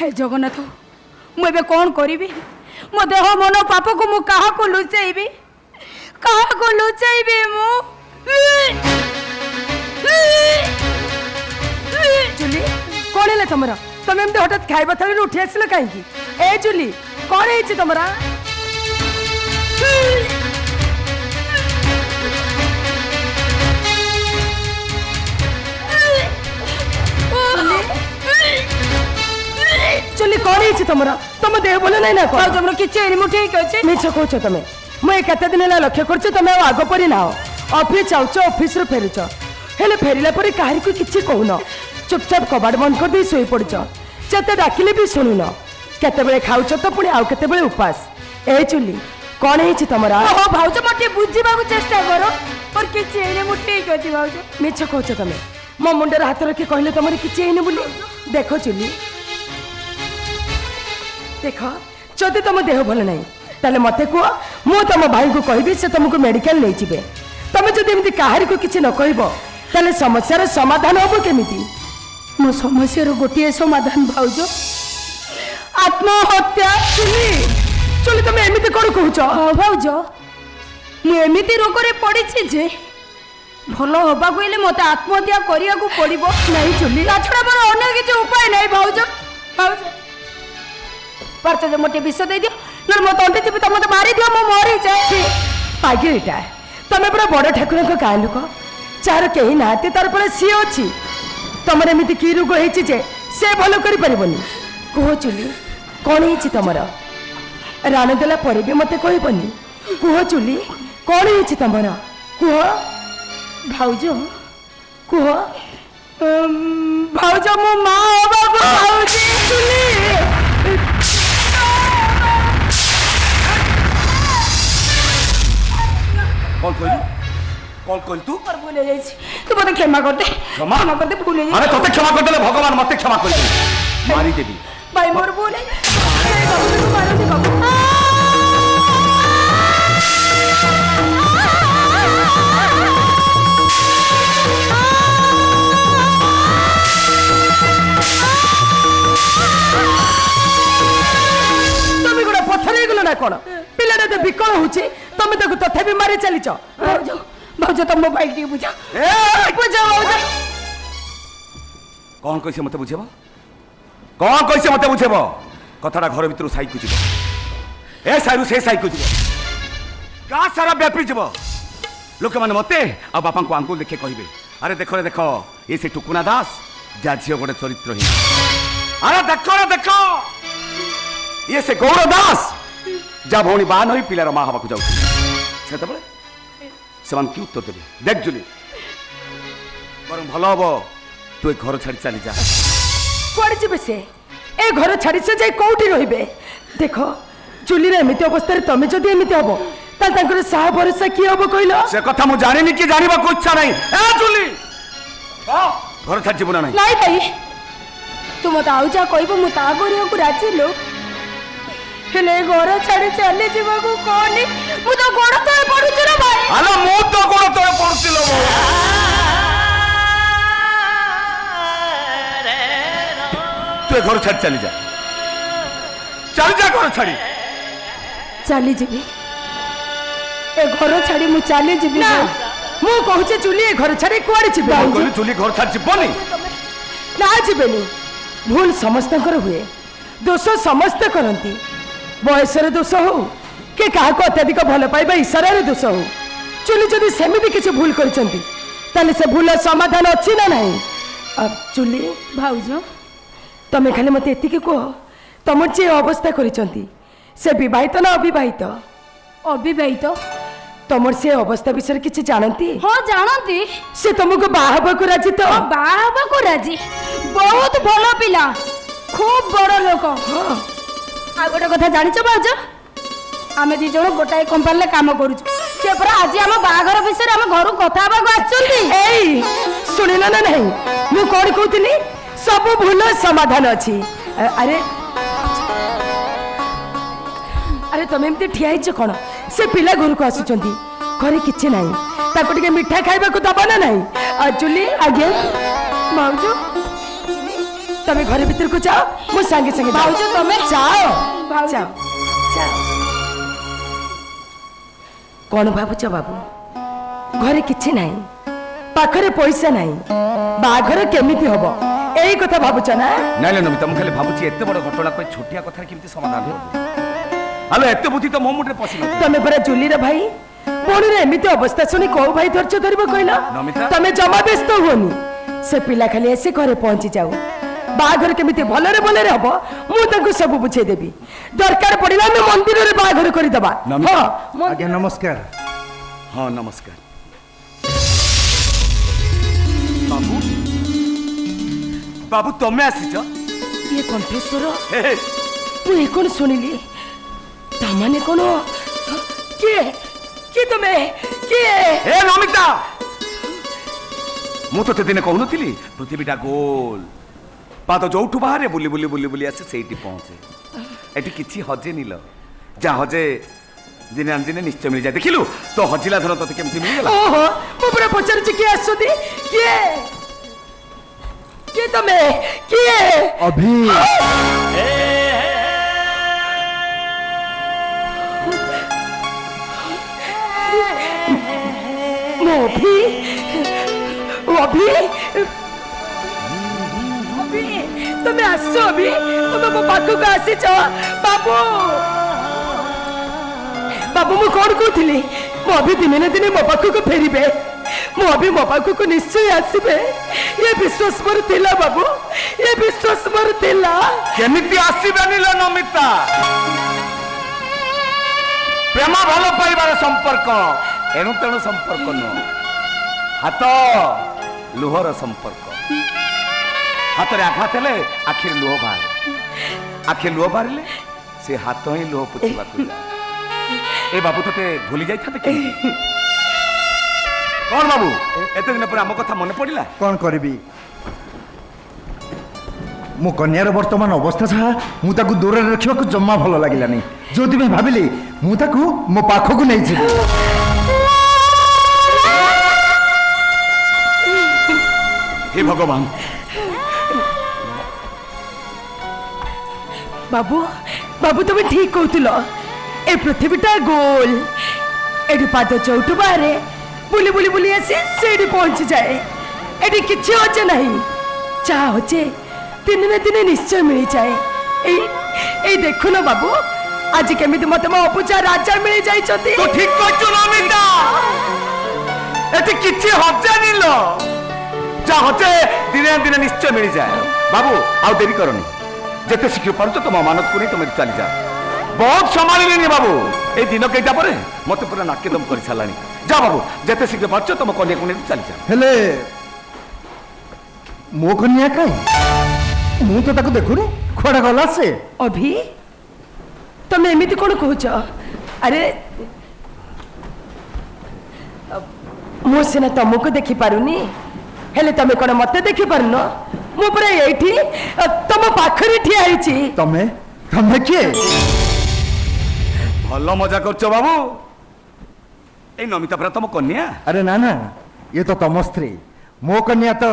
हे जगन्नाथ मु एबे कौन करी मो देह मन पाप को मु कहा को लुचेबी मु जुली कौन है तुमरा तुम एमती हठात खाइबा थाली उठी आसिल कहीं ए जुली कौन है तुमरा जुली कौन है तुमरा तुम देह बोले नहीं ना कौन तुम किसी मु ठीक अच्छे मिछ कौच तुम मुझे केते दिन है लक्ष्य कर तुम आग परी ना ऑफिस जाऊच ऑफिस रू फेरुच हेले फेरिला पर कहार को किसी कहून चुपचाप कबाड़ बंद कर दे शोई पड़च जिते डाकिले भी शुणुन केते खाऊच तो पुणी आउ केते उपास ए चुली कौन है तुमरा ओ भाउज मटे बुझीबा को चेष्टा करो पर किछि एने मु ठीक अछि भाउज मिछ कहच तुम मो मुंडर हाथ रखी कहले तुमरे किछि एने बोली देखो चुली देख जदि तुम देह भल नहीं ताले मते कह मु तुम भाई को कहबी से तुमको मेडिकल ले जिबे तुम जदि एमती काहार को किछि न कहबो ताले समस्यार समाधान होबो केमिति मो समस्या रो गोटिए समाधान भाउज आत्महत्या चुली चुली तुम एमिति कोन कहउछ भाउज मु एमिति रोग रे पड़ी छी जे भलो होबा कोइले मते आत्महत्या करिया को पड़िबो नहीं चुली ताछड़ा पर अन्य किछि उपाय नहीं भाउज भाउज परते जे मोटे विष दे दियो न मो तंटे चिपि त मते मारी दियो मो मरी जाय पागिटा तुम पूरा बड़ ठाकुर को गाँ लोक चार कहीं ना तार पर सी अच्छी तुम एमती कि रोग हो से भल कर कह चुली कौन है तुम राण देला पर भी मत कहबनी कह चुली कौन है तुम कह भाउज कह भाउज मो माँ बाबू भाउज चुली कौन कहली तू भूल हो जाइए तू मत क्षमा कर दे क्षमा कर दे भूल अरे तोते क्षमा कर दे भगवान मते क्षमा कर दे मारी देबी भाई मोर भूल है मारो दे बाबू तुम गोटे पत्थर हो गल ना कौन पिलाटा तो विकल होची तुम ताको तथापि मारी चलीच भाउज भाउज तुम मोबाइल टी बुझा बुझा भाउज कौन कैसे मते बुझेबो कौन कैसे मते बुझेबो कथाटा घर भीतर साई को जीव ए साइरु से साई को जीव का सारा व्यापी जीव लोक माने मते आ बापा को आंगुल देखे कहिबे अरे देखो रे देखो ये से टुकुना दास जा झियो गोटे चरित्रहीन अरे देखो ये से गौर दास जा भौणी बान होई पिलार मां हवा को जाउ से तबले सेमान की उत्तर देबे देख जुली बरं भलो हबो तू ए घर छाड़ी चली जा कुआड़े जीवे से ए घर छाड़ी से जाई कोठी रहिबे देखो चुली रे एमिति अवस्था रे तमे जदी एमिति हबो ताल तांकर साह भरोसा की हबो कहिलो से कथा मु जानिनी कि जानिबा को इच्छा नहीं ए जुली घर छाड़ी जीवन नहीं नहीं भाई तू मत आउ जा कहबो मु ता करियो को राजी लो हेले घर छाड़ी चली जीवा को कोनी मु तो गोड़ तळे पडुछ रे भाई आलो मु तो गोड़ तळे पडुछिलो तू घर छाड़ी चली जा घर छाड़ी चली जीवी ए घर छाड़ी मु चली जीवी ना मु कहूचे चुली ए घर छाड़ी कुआड़े जीवे कहली चुली घर छाड़ी जीवनी ना जीवेनी भूल समस्त हुए दोष समस्त करती बयसर दोष हो कि क्या अत्याधिक भल पाइबा इशारा दोष हो चुली जदि सेमिति किसी भूल कर भूल समाधान अच्छी ना नहीं अब चुली भाउज तमें खाली मत एति कह तुम जे अवस्था करिसंती से विवाहित ना अविवाहित अविवाहित तुम से अवस्था विषय किसी जानती हाँ जानती से तुमको बाहा को राजी तो बाहा को राजी बहुत भल पिला खूब बड़ लोक हाँ आ गोटे कथा जानिଛ भाउज आमे दी जण गोटाए कंपनी काम करूछु से पर आज हम बाहागर विषय हम घर कथा बाग आछंती एई सुनिला ना नहीं मु कोन कहतनी सब भूल समाधान अछि अरे अरे तुम एमती ठिया हिच कौन से पिला घर को आसुचंती घरे किछि नाही ताको टिके मिठा खाइबा को दबा ना नाही चुली आगे भाउज ତମେ ଘରେ ଭିତରକୁ ଯାଅ ମୁଁ ସାଙ୍ଗେ ସାଙ୍ଗେ ଭାଉଜ ତମେ ଯାଅ ଭାଉଜ। ଯାଅ ଯାଅ କଣ ଭାବୁଛ ବାବୁ ଘରେ କିଛି ନାହିଁ ପାଖରେ ପଇସା ନାହିଁ ବାହାଘର କେମିତି ହବ ଏଇ କଥା ଭାବୁଛ ନା ନାଇଁ ନମିତା ମୁଁ ଖାଲି ଭାବୁଛି ଏତେ ବଡ଼ ଘଟଣା ପାଇଁ ଛୋଟିଆ କଥାରେ କେମିତି ସମାଧାନ ହେବ ଆଲୋ ଏତେ ବୁଦ୍ଧି ତ ମୋ ମୁଣ୍ଡରେ ପଶିଲା ତମେ ପରା ଜୁଲିର ଭାଇ ଭଉଣୀର ଏମିତି ଅବସ୍ଥା ଶୁଣି କୋଉ ଭାଇ ଧୈର୍ଯ୍ୟ ଧରିବ କହିଲ ନମିତା? ତମେ ଜମା ବ୍ୟସ୍ତ ହୁଅନି ସେ ପିଲା ଖାଲି ଆସି ଘରେ ପହଞ୍ଚି ଯାଉ ବାହାଘର କେମିତି ଭଲରେ ଭଲରେ ହବ ମୁଁ ତାଙ୍କୁ ସବୁ ବୁଝେଇଦେବି ଦରକାର ପଡ଼ିଲେ ଆମେ ମନ୍ଦିରରେ ବାହାଘର କରିଦବା ନମିତା? ହଁ ଆଜ୍ଞା ନମସ୍କାର। ହଁ ନମସ୍କାର ବାବୁ ବାବୁ ତମେ ଆସିଛ ଇଏ କଣ୍ଠସ୍ୱର ହେ, ହେ, ମୁଁ ଏ କଣ ଶୁଣିଲି ତାମାନେ କଣ କିଏ କିଏ ତମେ କିଏ ହେ ନମିତା ମୁଁ ତତେ ଦିନେ କହୁନଥିଲି ପୃଥିବୀଟା ଗୋଲ ପାଦ ଯୋଉଠୁ ବାହାରେ ବୁଲି ବୁଲି ବୁଲି ବୁଲି ଆସେ ସେଇଠି ପହଞ୍ଚେ ଏଠି କିଛି ହଜେନି ଲ ଯାହା ହଜେ ଦିନେ ଆଣି ଦିନେ ନିଶ୍ଚୟ ମିଳିଯାଏ ଦେଖିଲୁ ତ ହଜିଲା ଧର ତତେ କେମିତି ମିଳିଗଲା ଓହୋ ମୁଁ ପୁରା ପଚାରୁଛି କିଏ ଆସୁଛନ୍ତି କିଏ କିଏ ତମେ କିଏ ଅଭି ମୋ ଅଭି ଅଭି ଅଭି ତମେ ଆସ ଅଭି ତମେ ମୋ ପାଖକୁ ଆସିଛ ବାବୁ ବାବୁ ମୁଁ କଣ କହୁଥିଲି ମୋ ଅଭି ଦିନେ ନା ଦିନେ ମୋ ପାଖକୁ ଫେରିବେ ମୋ ଅଭି ମୋ ପାଖକୁ ନିଶ୍ଚୟ ଆସିବେ ଏ ବିଶ୍ୱାସ ମୋର ଥିଲା ବାବୁ ଏ ବିଶ୍ୱାସ ମୋର ଥିଲା କେମିତି ଆସିବେନି ଲ ନମିତା ପ୍ରେମ ଭଲ ପାଇବାର ସମ୍ପର୍କ ଏଣୁ ତେଣୁ ସମ୍ପର୍କ ନୁହଁ ହାତ ଲୁହର ସମ୍ପର୍କ ହାତରେ ଆଘାତ ହେଲେ ଆଖିରେ ଲୁହ ବାହାରେ ଆଖିରେ ଲୁହ ବାହାରିଲେ ସେ ହାତ ହିଁ ଲୁହ ପୋଛିବାକୁ ଯାଏ ଏ ବାବୁ ତତେ ଭୁଲି ଯାଇଥାନ୍ତେ କେମିତି କଣ ବାବୁ ଏତେ ଦିନ ପରେ ଆମ କଥା ମନେ ପଡିଲା କଣ କରିବି ମୋ କନ୍ୟାର ବର୍ତ୍ତମାନ ଅବସ୍ଥା ଯାହା ମୁଁ ତାକୁ ଦୂରରେ ରଖିବାକୁ ଜମା ଭଲ ଲାଗିଲାନି ଯୋଉଥିପାଇଁ ଭାବିଲି ମୁଁ ତାକୁ ମୋ ପାଖକୁ ନେଇଯିବି ହେ ଭଗବାନ ବାବୁ ବାବୁ ତମେ ଠିକ କହୁଥିଲ ଏ ପୃଥିବୀଟା ଗୋଲ ଏଠି ପାଦ ଚଉଠୁ ବାହାରେ ବୁଲି ବୁଲି ବୁଲି ଆସି ସେଇଠି ପହଞ୍ଚି ଯାଏ ଏଠି କିଛି ଅଛେ ନାହିଁ ଯାହା ଅଛେ ଦିନେ ନା ଦିନେ ନିଶ୍ଚୟ ମିଳିଯାଏ ଏଇ ଏଇ ଦେଖୁନ ବାବୁ ଆଜି କେମିତି ମତେ ମୋ ଅବୁଝା ରାଜା ମିଳି ଯାଇଛନ୍ତି ତୁ ଠିକ କହିଛୁ ନମିତା ଏଠି କିଛି ହଜାନି ଲ যা হচ্ছে দিনে দিনে নিশ্চয় মিলি যায় বাবু আউ দেরি করনি যেতে শীঘ্র পারুছ তোমা মানতକୁ নেই তুমি চালি যা বহুত সম্ভালিনি বাবু এই দিন কেইটা পরে মতে পুরা নাকেদম করে ছাড়লানি যা বাবু যেতে শীঘ্র পারুছ তোমা কন্যাକୁ নেই চালি যা ହେଲେ ମୋ କନ୍ୟା କାଇଁ ମୁଁ ତ ତାକୁ ଦେଖୁନି କୁଆଡ଼େ ଗଲା ସେ ଅଭି ତମେ ଏମିତି କଣ କହୁଛ ଆରେ ମୁଁ ସିନା ତମକୁ ଦେଖି ପାରୁନି ହେଲେ ତମେ କଣ ମତେ ଦେଖି ପାରୁନ ମୁଁ ପୁରା ଏଇଠି ତମ ପାଖରେ ଠିଆ ହେଇଛି ତମେ ତମେ କିଏ ଭଲ মজা করছো বাবু এই নমিতা পরা তম কন্যা ଆରେ ନା ନା ଇଏ ତ ତମ ସ୍ତ୍ରୀ ମୋ କନ୍ୟା ତ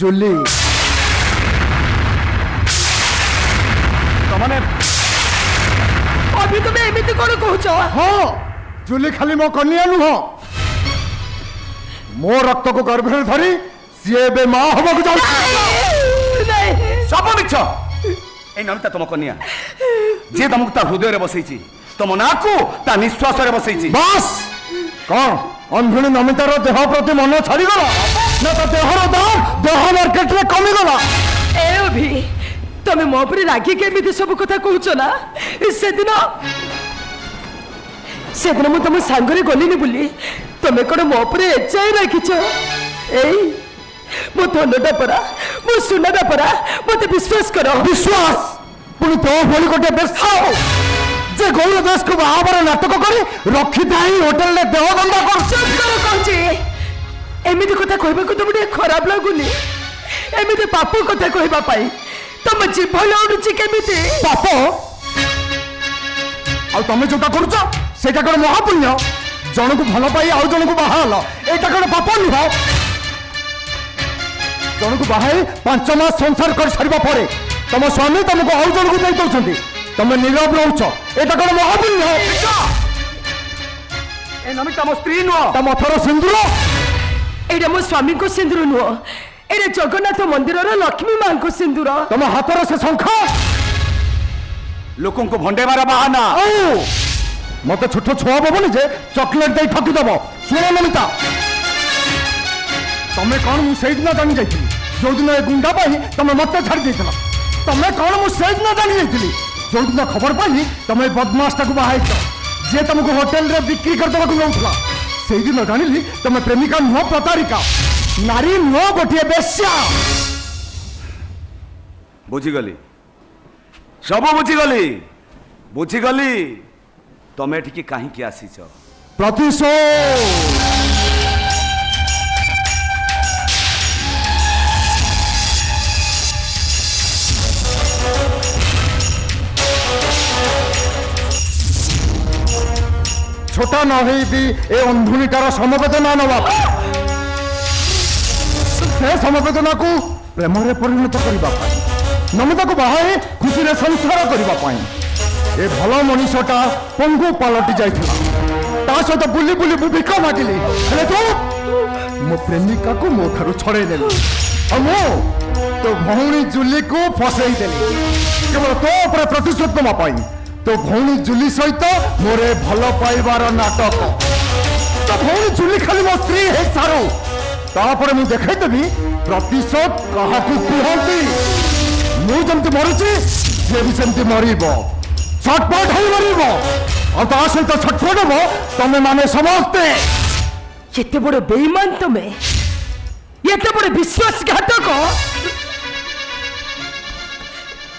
ଜୁଲି ତମନେ ଅଭି ତମେ ଏମିତି କଣ କହୁଛ ହଁ ଜୁଲି ଖାଲି ମୋ କନ୍ୟା ନୁହଁ ମୋ ରକ୍ତକୁ ଗର୍ଭରେ ଧରି ସିଏ ଏବେ ମା ହବାକୁ ଯାଉଛି ନାଇଁ সব মিছ এই নমিতা তম কন্যা যে তমକୁ তা হৃদୟରେ বসেইছি তম নাকু তা নিঃশ্বাসରେ বসেইছি ବାସ୍ କଣ ଅନ୍ଧୁଣୀ ନମିତାର ଦେହ ପ୍ରତି ମନ ଛାଡ଼ିଗଲା ନା ତା ଦେହର ଦାମ ଦେହ ମାର୍କେଟରେ କମିଗଲା ଏ ଅଭି ତମେ ମୋ ଉପରେ ରାଗିକି ଏମିତି ସବୁ କଥା କହୁଛ ନା ସେଦିନ ମୁଁ ତମ ସାଙ୍ଗରେ ଗଲିନି ବୋଲି ତମେ କଣ ମୋ ଉପରେ ଏଯାଏ ରାଖିଛ ଏଇ ମୋ ଧନଟା ପରା ମୋ ସୁନାଟା ପରା ମତେ ବିଶ୍ୱାସ କର ବିଶ୍ୱାସ ପୁଣି ତୋ ଭଳି ଗୋଟେ ବେଶ ଯେ ଗୌର ଦାସକୁ ବାହାବାର ନାଟକ କରି ରଖିଥାଏ ହୋଟେଲରେ ଦେହ ଗନ୍ଧା କରୁଛି କହୁଛି ଏମିତି କଥା କହିବାକୁ ତମକୁ ଟିକେ ଖରାପ ଲାଗୁନି ଏମିତି ପାପ କଥା କହିବା ପାଇଁ ତମ ଜୀବ ଲଢୁଛି କେମିତି ପାପ ଆଉ ତମେ ଯୋଉଟା କରୁଛ ସେଇଟା କଣ ମହାପୁଣ୍ୟ ଜଣକୁ ଭଲ ପାଇ ଆଉ ଜଣକୁ ବାହା ହେଲ ଏଇଟା କଣ ପାପ ନୁହଁ জনକୁ ବାହାଇ 5 ମାସ ସଂସାର କରି ସାରିବା ପରେ ତମ ସ୍ୱାମୀ ତମକୁ ଆଉ ଜଣକୁ ଦେଇ ଦଉଛନ୍ତି, ତମେ ନୀରବ ରହୁଛ, ଏଟା କଣ ମହାପୁଣ୍ୟ? ଏ ନମିତା ମୋ ସ୍ତ୍ରୀ ନୁହଁ। ତମ ମଥର ସିନ୍ଦୁର ଏଇଟା ମୋ ସ୍ୱାମୀଙ୍କ ସିନ୍ଦୁର ନୁହଁ, ଏଇଟା ଜଗନ୍ନାଥ ମନ୍ଦିରର ଲକ୍ଷ୍ମୀ ମାଙ୍କ ସିନ୍ଦୁର। ତମ ହାତର ସେ ଶଙ୍ଖ ଲୋକଙ୍କୁ ଭଣ୍ଡେଇବାର ବାହାନା। ଆଉ ମତେ ଛୋଟ ଛୁଆ ହବନି ଯେ ଚକୋଲେଟ ଦେଇ ଠକିଦବ। ଶୁଣ ନମିତା, ତମେ କଣ ମୁଁ ସେଇଦିନ ଜାଣି ଯାଇଥିଲି ଯୋଉଦିନ ଏ ଗୁଣ୍ଡା ପାଇଁ ତମେ ମତେ ଛାଡି ଦେଇଥିଲ। ତମେ କଣ ମୁଁ ସେଇଦିନ ଜାଣି ଯାଇଥିଲି ଯୋଉଦିନ ଖବର ପାଇଲି ତମେ ଏ ବଦମାସଟାକୁ ବାହାଇଛ ଯିଏ ତମକୁ ହୋଟେଲରେ ବିକ୍ରି କରିଦେବାକୁ ନେଉଥିଲା। ସେଇଦିନ ଜାଣିଲି ତମେ ପ୍ରେମିକା ନୁହଁ, ପ୍ରତାରିକା, ନାରୀ ନୁହଁ, ଗୋଟିଏ ବେଶ୍ୟା। ବୁଝିଗଲି, ସବୁ ବୁଝିଗଲି। ତମେ ଏଠିକି କାହିଁକି ଆସିଛ? ପ୍ରତିଶୋଧ। छोटा न होई भी ए अंधुनीटार समवेदना नवा से समवेदना को प्रेम रे परिणत करबा पाई नमिता को बाहाई खुशी रे संसार करबा पाई ए भलो मनीषटा पंगु पलटि जाइथिला। ता सहित बुली बुली भिका मागिली, हेले तो मो प्रेमिका को मो ठारू छड़े देली और मो तो भौणी जुली को फसई देली केवल तो ऊपर प्रतिशोध नवा पाई। तो भौणी जुली सहित मोरे भल पाइबार नाटक। तो भौणी जुली खाली मो स्त्री है सारो तापर मु देखैदेबी प्रतिशोध काहाकू कुहंती। मु जमती मरुची से भी सेमती मरिबो, छटपट होई मरिबो और ता सहित छटपट हो तमे माने समझते। एते बड़ बेईमान तमे, एते बड़ विश्वासघातक।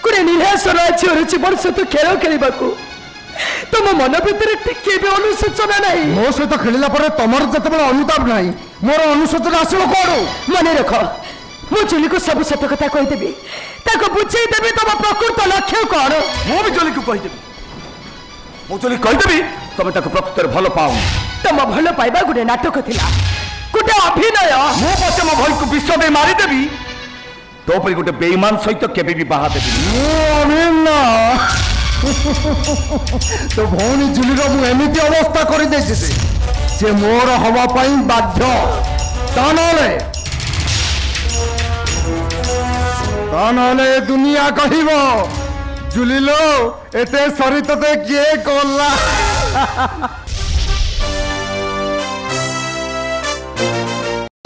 कुरे निराशर झीर जीवन सहित खेल खेलवाकू तुम मन भितर टिके भी अनुशोचना नहीं। मो सहित खेलिला परे तमर जतबेले अनुताप नाही मोर अनुशोचना आसिबो कोडू। मन रख, मु जुली को सब सत कथा कहीदेवी, ताको बुझे देवी तुम प्रकृत लक्ष्य कौन। ମୁଁ ବି ଜଲିକୁ କହିଦେବି, ମୁଁ ଜଲି କହିଦେବି ତମେ ତାକୁ ପ୍ରକୃତରେ ଭଲ ପାଉ। तुम भल पाइबा गोटे नाटक थिला, गोटे अभिनय। ମୁଁ ପଛେ ମୋ ଭୟକୁ ବିଷ ଦେଇ ମାରିଦେବି, ତୋ ପରି ଗୋଟେ ବେଇମାନ ସହିତ କେବେ ବି ବାହା ଦେବିନି। तो भौणी जुलीर मु एमिति अवस्था कर देछि से मोर हवा पाई बाध्य। ता नले दुनिया कहिबो जुलीलो एते सरी तते किए कोला।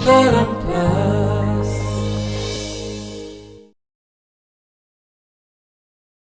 But I'm proud.